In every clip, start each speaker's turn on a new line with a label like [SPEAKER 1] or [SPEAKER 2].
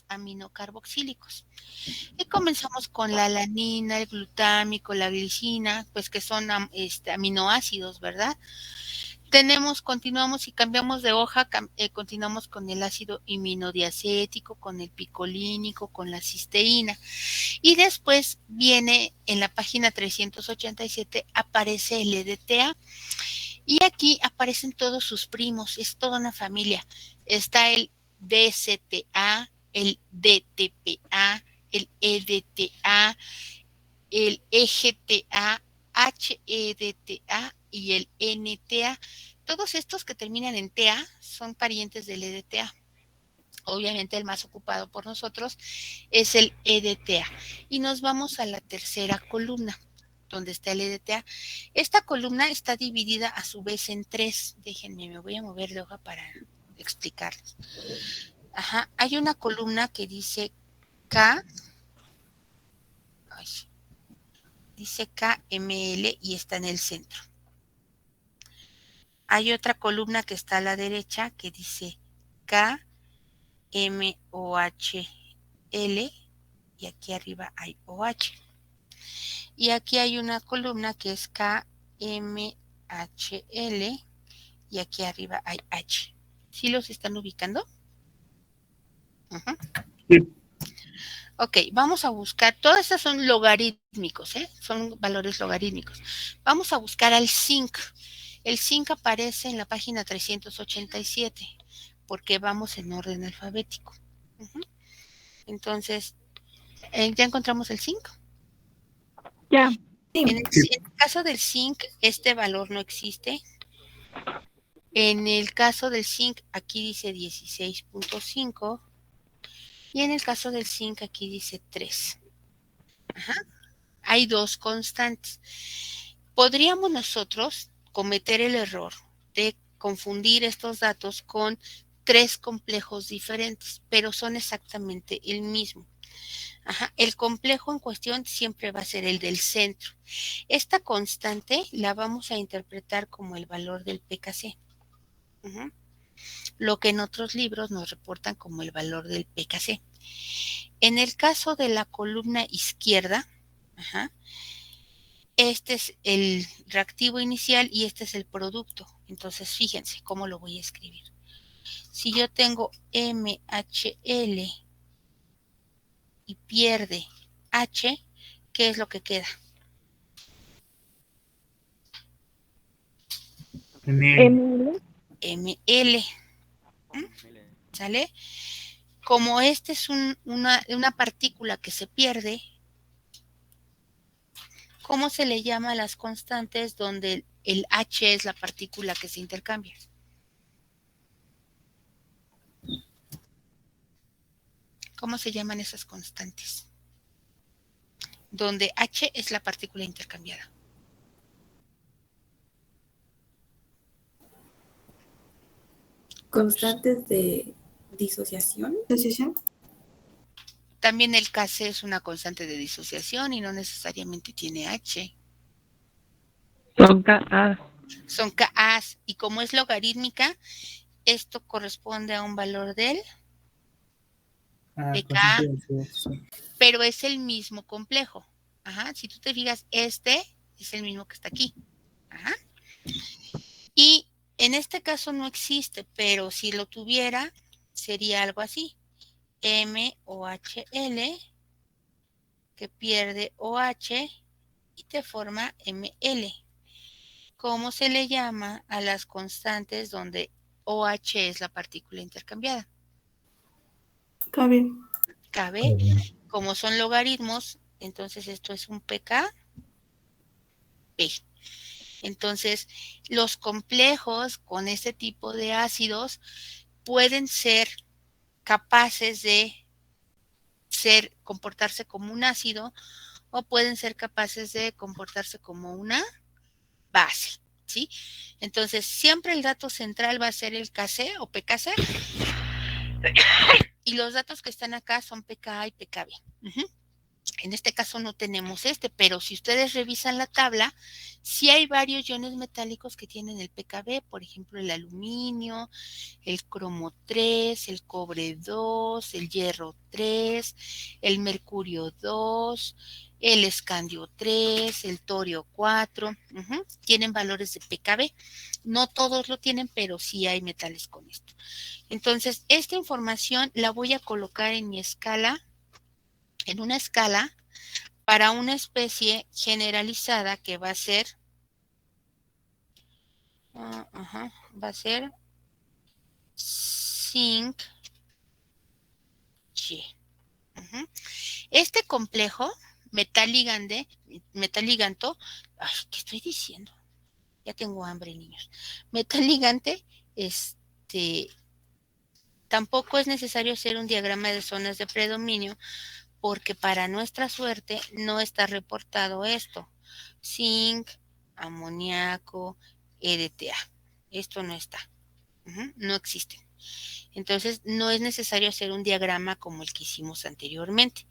[SPEAKER 1] aminocarboxílicos. Y comenzamos con la alanina, el glutámico, la glicina, pues que son aminoácidos, ¿verdad? Continuamos y cambiamos de hoja, continuamos con el ácido iminodiacético, con el picolínico, con la cisteína. Y después viene en la página 387, aparece el EDTA. Y aquí aparecen todos sus primos, es toda una familia. Está el DCTA, el DTPA, el EDTA, el EGTA, HEDTA y el NTA. Todos estos que terminan en TA son parientes del EDTA. Obviamente el más ocupado por nosotros es el EDTA. Y nos vamos a la tercera columna, donde está el EDTA. Esta columna está dividida a su vez en tres. Déjenme, me voy a mover de hoja para explicarles. Ajá, hay una columna que dice K, dice KML y está en el centro. Hay otra columna que está a la derecha que dice KMOHL y aquí arriba hay OH. Y aquí hay una columna que es KMHL y aquí arriba hay H. ¿Sí los están ubicando? Sí. Ok, vamos a buscar, todas estas son logarítmicos, son valores logarítmicos. Vamos a buscar al zinc. El zinc aparece en la página 387 porque vamos en orden alfabético. Entonces, ¿ya encontramos el zinc?
[SPEAKER 2] Ya.
[SPEAKER 1] En el caso del zinc, este valor no existe. En el caso del zinc, aquí dice 16.5 y en el caso del zinc, aquí dice 3. Ajá. Hay dos constantes. Podríamos nosotros cometer el error de confundir estos datos con tres complejos diferentes, pero son exactamente el mismo. Ajá. El complejo en cuestión siempre va a ser el del centro. Esta constante la vamos a interpretar como el valor del pKc. Lo que en otros libros nos reportan como el valor del pKc. En el caso de la columna izquierda, este es el reactivo inicial y este es el producto. Entonces, fíjense cómo lo voy a escribir. Si yo tengo MHL y pierde H, ¿qué es lo que queda?
[SPEAKER 2] ML.
[SPEAKER 1] ML. ¿Sale? Como este es una partícula que se pierde, ¿cómo se le llama a las constantes donde el H es la partícula que se intercambia? ¿Cómo se llaman esas constantes? Donde H es la partícula intercambiada.
[SPEAKER 3] Constantes de disociación.
[SPEAKER 1] También el Kc es una constante de disociación y no necesariamente tiene H.
[SPEAKER 2] Son Ka.
[SPEAKER 1] Son Kas y como es logarítmica, esto corresponde a un valor del pK, pero es el mismo complejo. Ajá. Si tú te fijas, este es el mismo que está aquí. Ajá. Y en este caso no existe, pero si lo tuviera, sería algo así. MOHL que pierde OH y te forma ML. ¿Cómo se le llama a las constantes donde OH es la partícula intercambiada?
[SPEAKER 3] KB.
[SPEAKER 1] Como son logaritmos, entonces esto es un pKb. Entonces, los complejos con este tipo de ácidos pueden ser capaces de comportarse como un ácido o pueden ser capaces de comportarse como una base, ¿sí? Entonces, siempre el dato central va a ser el Kc o pKc y los datos que están acá son pKa y pKb. En este caso no tenemos pero si ustedes revisan la tabla, sí hay varios iones metálicos que tienen el pKb, por ejemplo, el aluminio, el cromo 3, el cobre 2, el hierro 3, el mercurio 2, el escandio 3, el torio 4, tienen valores de pKb. No todos lo tienen, pero sí hay metales con esto. Entonces, esta información la voy a colocar en mi escala, en una escala para una especie generalizada que va a ser, va a ser zinc Y. Este complejo metal-liganto, ay, ¿qué estoy diciendo? Ya tengo hambre, niños. Metal-ligante, tampoco es necesario hacer un diagrama de zonas de predominio porque para nuestra suerte no está reportado esto. Zinc, amoníaco, EDTA. Esto no está. No existe. Entonces, no es necesario hacer un diagrama como el que hicimos anteriormente.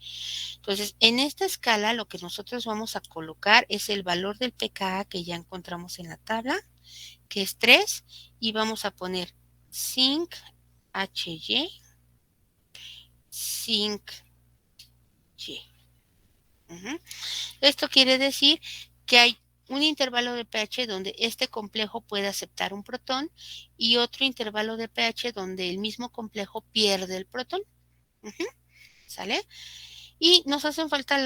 [SPEAKER 1] Entonces, en esta escala, lo que nosotros vamos a colocar es el valor del pKa que ya encontramos en la tabla, que es 3, y vamos a poner zinc HY, zinc Y. Esto quiere decir que hay un intervalo de pH donde este complejo puede aceptar un protón y otro intervalo de pH donde el mismo complejo pierde el protón. ¿Sale? Y nos hacen falta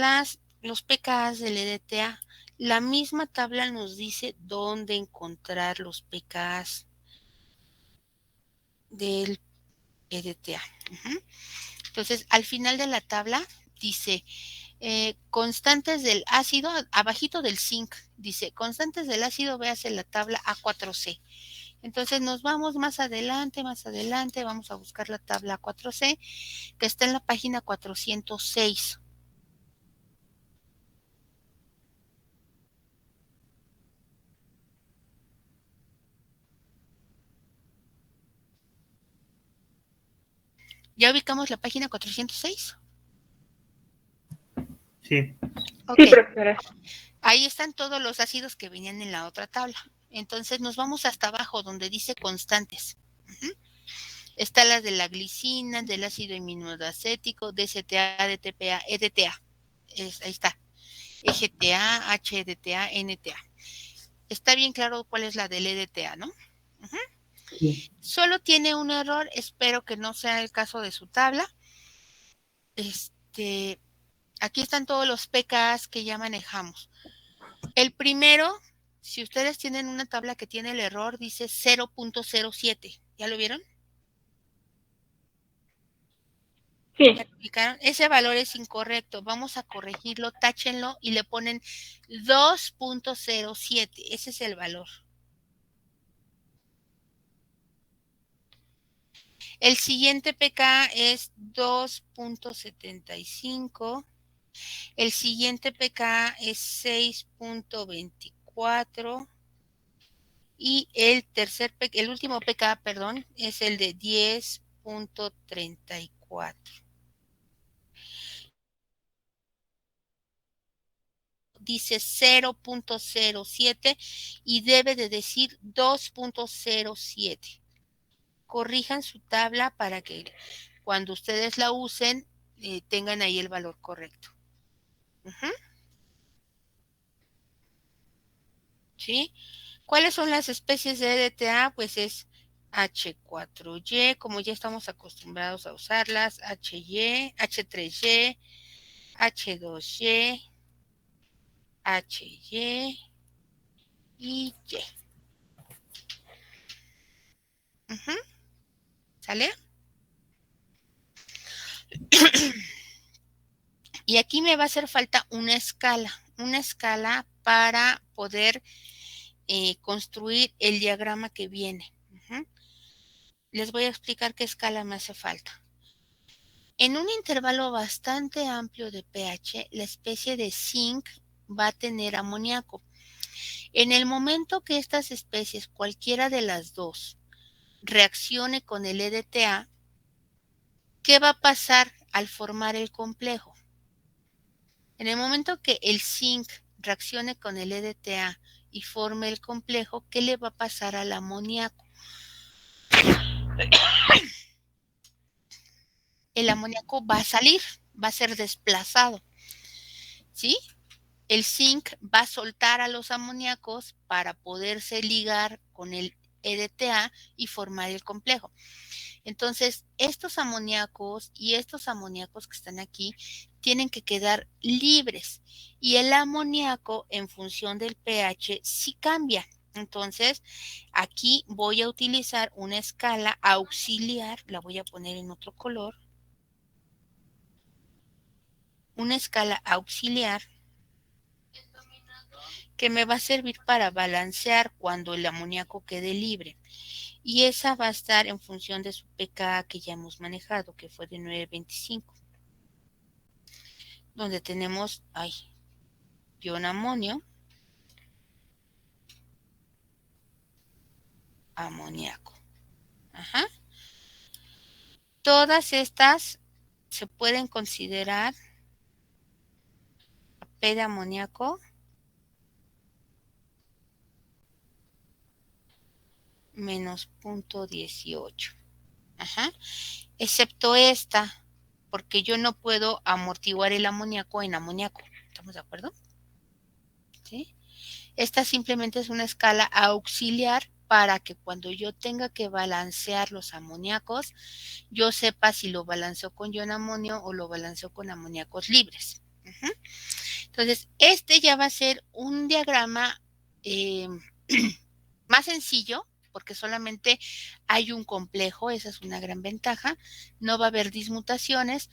[SPEAKER 1] los pKs del EDTA. La misma tabla nos dice dónde encontrar los pKs del EDTA. Entonces, al final de la tabla dice constantes del ácido, abajito del zinc, dice constantes del ácido, véase la tabla A4C. Entonces nos vamos más adelante, vamos a buscar la tabla A4C, que está en la página 406. ¿Ya ubicamos la página 406?
[SPEAKER 2] Sí.
[SPEAKER 1] Okay.
[SPEAKER 2] Sí, profesora.
[SPEAKER 1] Ahí están todos los ácidos que venían en la otra tabla. Entonces nos vamos hasta abajo donde dice constantes. Está la de la glicina, del ácido aminoacético, DCTA, DTPA, EDTA. Ahí está. EGTA, HDTA, NTA. Está bien claro cuál es la del EDTA, ¿no? Sí. Solo tiene un error, espero que no sea el caso de su tabla. Aquí están todos los pKs que ya manejamos. El primero, si ustedes tienen una tabla que tiene el error, dice 0.07. ¿Ya lo vieron?
[SPEAKER 2] Sí.
[SPEAKER 1] ¿Ya lo explicaron? Ese valor es incorrecto. Vamos a corregirlo, táchenlo y le ponen 2.07. Ese es el valor. El siguiente pK es 2.75. El siguiente pK es 6.24. Y el último pK, perdón, es el de 10.34. Dice 0.07 y debe de decir 2.07. Corrijan su tabla para que cuando ustedes la usen tengan ahí el valor correcto. ¿Sí? ¿Cuáles son las especies de EDTA? Pues es H4Y, como ya estamos acostumbrados a usarlas, HY, H3Y, H2Y, HY y Y. ¿Sale? Y aquí me va a hacer falta una escala para poder construir el diagrama que viene. Les voy a explicar qué escala me hace falta. En un intervalo bastante amplio de pH, la especie de zinc va a tener amoníaco. En el momento que estas especies, cualquiera de las dos, reaccione con el EDTA, ¿qué va a pasar al formar el complejo? En el momento que el zinc reaccione con el EDTA y forme el complejo, ¿qué le va a pasar al amoníaco? El amoníaco va a salir, va a ser desplazado, ¿sí? El zinc va a soltar a los amoníacos para poderse ligar con el EDTA y formar el complejo. Entonces, estos amoníacos y estos amoníacos que están aquí tienen que quedar libres y el amoníaco en función del pH sí cambia. Entonces, aquí voy a utilizar una escala auxiliar, la voy a poner en otro color, una escala auxiliar que me va a servir para balancear cuando el amoníaco quede libre. Y esa va a estar en función de su pKa que ya hemos manejado, que fue de 9.25. Donde tenemos, ion amonio, amoníaco. Ajá. Todas estas se pueden considerar P de amoníaco menos 0.18. Ajá. Excepto esta, porque yo no puedo amortiguar el amoníaco en amoníaco. ¿Estamos de acuerdo? ¿Sí? Esta simplemente es una escala auxiliar para que cuando yo tenga que balancear los amoníacos, yo sepa si lo balanceo con ion amonio o lo balanceo con amoníacos libres. Entonces, este ya va a ser un diagrama más sencillo, porque solamente hay un complejo, esa es una gran ventaja, no va a haber dismutaciones,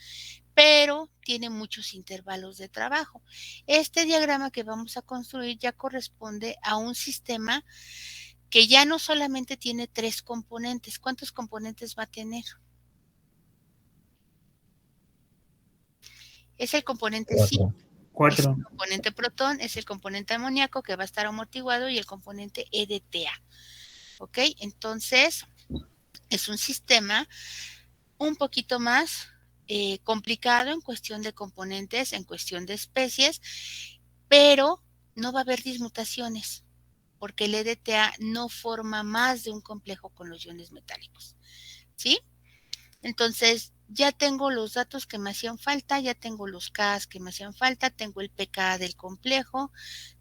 [SPEAKER 1] pero tiene muchos intervalos de trabajo. Este diagrama que vamos a construir ya corresponde a un sistema que ya no solamente tiene 3 componentes. ¿Cuántos componentes va a tener? Es el componente 5.
[SPEAKER 4] 4.
[SPEAKER 1] Es el componente protón, es el componente amoníaco que va a estar amortiguado y el componente EDTA. ¿Ok? Entonces, es un sistema un poquito más complicado en cuestión de componentes, en cuestión de especies, pero no va a haber dismutaciones porque el EDTA no forma más de un complejo con los iones metálicos. ¿Sí? Entonces, ya tengo los datos que me hacían falta, ya tengo los Ks que me hacían falta, tengo el pKa del complejo,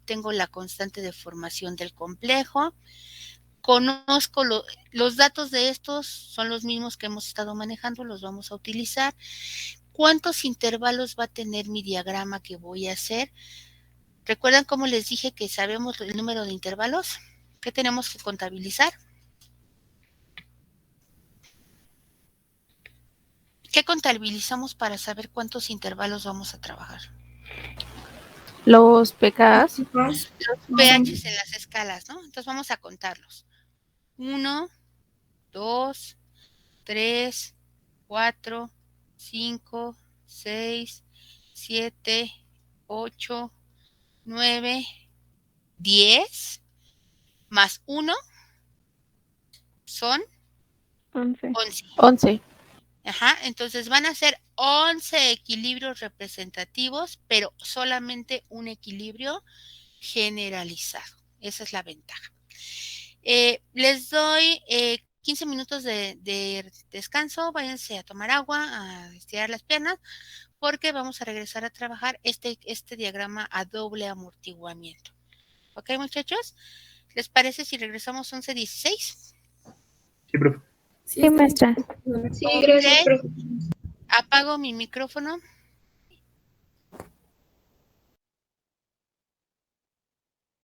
[SPEAKER 1] tengo la constante de formación del complejo, conozco los datos de estos, son los mismos que hemos estado manejando, los vamos a utilizar. ¿Cuántos intervalos va a tener mi diagrama que voy a hacer? ¿Recuerdan cómo les dije que sabemos el número de intervalos? ¿Qué tenemos que contabilizar? ¿Qué contabilizamos para saber cuántos intervalos vamos a trabajar?
[SPEAKER 2] Los pKs.
[SPEAKER 1] Los pHs en las escalas, ¿no? Entonces vamos a contarlos. 1, 2, 3, 4, 5, 6, 7, 8, 9, 10, más 1 son
[SPEAKER 2] 11.
[SPEAKER 1] 11.
[SPEAKER 2] 11.
[SPEAKER 1] Ajá, entonces van a ser 11 equilibrios representativos, pero solamente un equilibrio generalizado. Esa es la ventaja. Les doy 15 minutos de descanso, váyanse a tomar agua, a estirar las piernas, porque vamos a regresar a trabajar este diagrama a doble amortiguamiento. ¿Ok, muchachos? ¿Les parece si regresamos 11:16?
[SPEAKER 4] Sí, profe.
[SPEAKER 2] Sí, maestra.
[SPEAKER 3] Sí,
[SPEAKER 1] Ok.
[SPEAKER 3] gracias, profe.
[SPEAKER 1] Apago mi micrófono.